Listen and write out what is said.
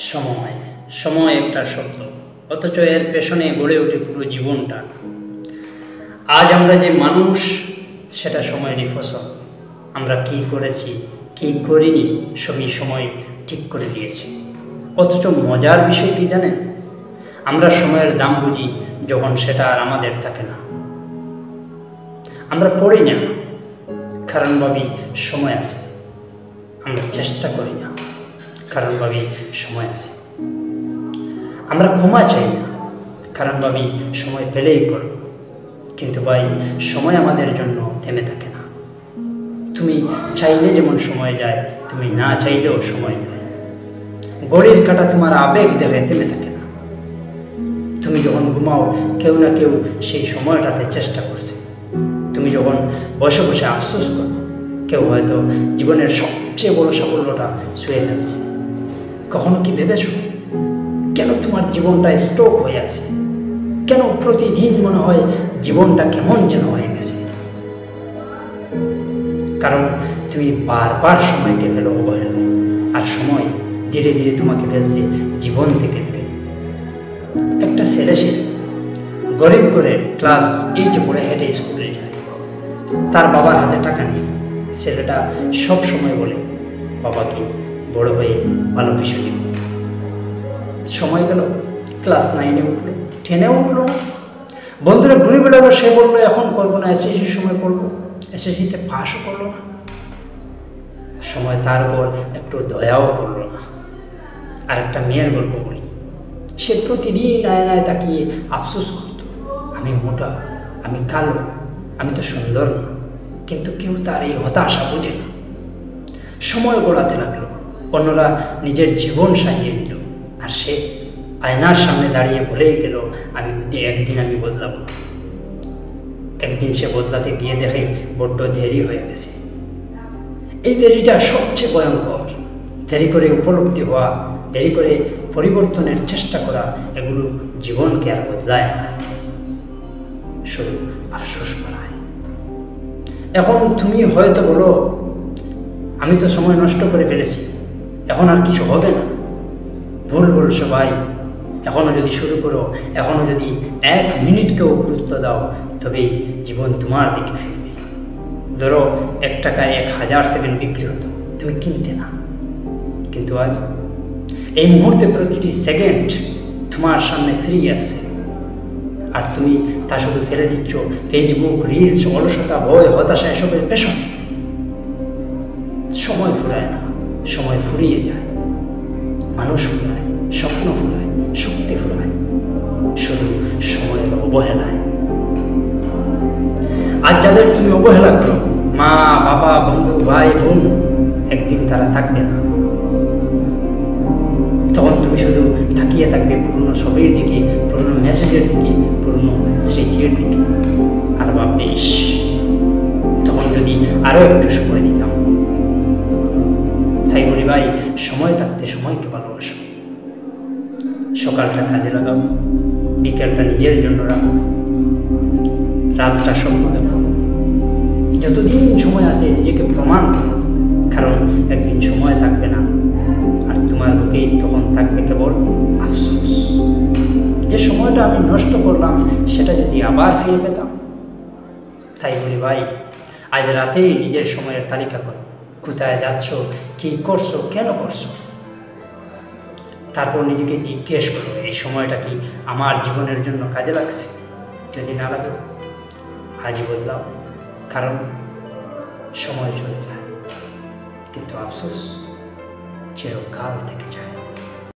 সময় সময় একটা শব্দ, অথচ এর পেছনে গড়ে ওঠে পুরো জীবনটা। আজ আমরা যে মানুষ, সেটা সময়েরই ফসল। আমরা কি করেছি কি করিনি সবই সময় ঠিক করে দিয়েছে। অথচ মজার বিষয় কি জানেন, আমরা সময়ের দাম বুঝি যখন সেটা আর আমাদের থাকে না। আমরা পড়ি না কারণ ভাবি সময় আছে, আমরা চেষ্টা করি না কারণ ভাবি সময় আছে। আমরা ক্ষমা চাই না কারণ ভাবি সময় পেলেই করব। কিন্তু ভাই, সময় আমাদের জন্য থেমে থাকে না। তুমি চাইলে যেমন সময় যায়, তুমি না চাইলেও সময় যায়। ঘড়ির কাঁটা তোমার আবেগ দেখে থেমে থাকে না। তুমি যখন ঘুমাও, কেউ না কেউ সেই সময়টাতে চেষ্টা করছে। তুমি যখন বসে বসে আফসোস করো, কেউ হয়তো জীবনের সবচেয়ে বড় সাফল্যটা ছুঁয়ে ফেলছে। কখনো কি ভেবেছো কেন তোমার জীবনটা স্ট্রোক হয়ে আছে? কেন প্রতিদিন মনে হয় জীবনটা কেমন যেন হয়ে গেছে? কারণ তুমি বারবার সময়কে ফেলো অবহেলা, আর সময় ধীরে ধীরে তোমাকে ফেলছে জীবন থেকে দূরে। একটা ছেলে গরিব করে ক্লাস 8-এ পড়ে হেঁটে স্কুলে যায়। তার বাবার হাতে টাকা নিয়ে ছেলেটা সব সময় বলে, বাবাকে বড় হয়ে ভালো কিছু দিব। সময় গেল, ক্লাস 9-এ উঠলো, 10-এও উঠলো না। বন্ধুরা ঘুরে বেড়ালো, সে বললো এখন করবো না, এসএসসির সময় করবো। এসএসসিতে পাসও করলো না। সময় তার উপর একটু দয়াও করলো না। আর একটা মেয়ের গল্প বলি। সে প্রতিদিন আয়নায় তাকিয়ে আফসোস করত, আমি মোটা, আমি কালো, আমি তো সুন্দর না। কিন্তু কেউ তার এই হতাশা বুঝে না। সময় গড়াতে লাগলো, অন্যরা নিজের জীবন সাজিয়ে নিল, আর সে আয়নার সামনে দাঁড়িয়ে বলেই গেল, একদিন আমি বদলাবো। একদিন সে বদলাতে গিয়ে দেখে বড্ড দেরি হয়ে গেছে। এই দেরিটা সবচেয়ে ভয়ঙ্কর। দেরি করে উপলব্ধি হওয়া, দেরি করে পরিবর্তনের চেষ্টা করা, এগুলো জীবনকে আর বদলায় না, শুধু আফসোস বাড়ায়। এখন তুমি হয়তো বলো, আমি তো সময় নষ্ট করে ফেলেছি, এখন আর কিছু হবে না। ভুল বলছো ভাই। এখনো যদি শুরু করো, এখনো যদি 1 মিনিটকেও গুরুত্ব দাও, তবেই জীবন তোমার দিকে ফিরবে। ধরো 1 টাকায় 1000 সেকেন্ড বিক্রি হতো, তুমি কিনতে না। কিন্তু আজ এই মুহূর্তে প্রতিটি সেকেন্ড তোমার সামনে ফ্রি আছে, আর তুমি তা শুধু ফেলে দিচ্ছ ফেসবুক, রিলস, অলসতা, ভয়, হতাশা, এসবের পেছনে। সময় ফুরায় না, সময় ফুরিয়ে যায়। মানুষ ফুরায়, স্বপ্ন ফুরায়, শক্তি ফুরায়, শুধু সময়ের অবহেলায়। আজ যাদের তুমি অবহেলা করো, মা, বাবা, বন্ধু, ভাই, বোন, একদিন তারা থাকবে না। তখন তুমি শুধু তাকিয়ে থাকবে পুরনো ছবির দিকে, পুরনো মেসেজের দিকে, পুরনো স্মৃতির দিকে, আর ভাববে, ইস, তখন যদি আরো একটু সময় দিতাম। তাই বলি ভাই, সময় থাকতে সময়কে ভালোবাসো। সকালটা কাজে লাগাও, বিকেলটা নিজের জন্য রাখো, রাতটা স্বপ্ন দেখো। যতদিন সময় আছে নিজেকে প্রমাণ করো, কারণ একদিন সময় থাকবে না, আর তোমার বুকেই তখন থাকবে কেবল আফসোস। যে সময়টা আমি নষ্ট করলাম, সেটা যদি আবার ফিরে পেতাম। তাই বলি ভাই, আজ রাতেই নিজের সময়ের তালিকা করো। কোথায় যাচ্ছ, কি করছো, কেন করছো। তারপর নিজেকে জিজ্ঞেস করো, এই সময়টা কি আমার জীবনের জন্য কাজে লাগছে? যদি না লাগে, আজই বদলাও। কারণ সময় চলে যায়, কিন্তু আফসোস চিরকাল থেকে যায়।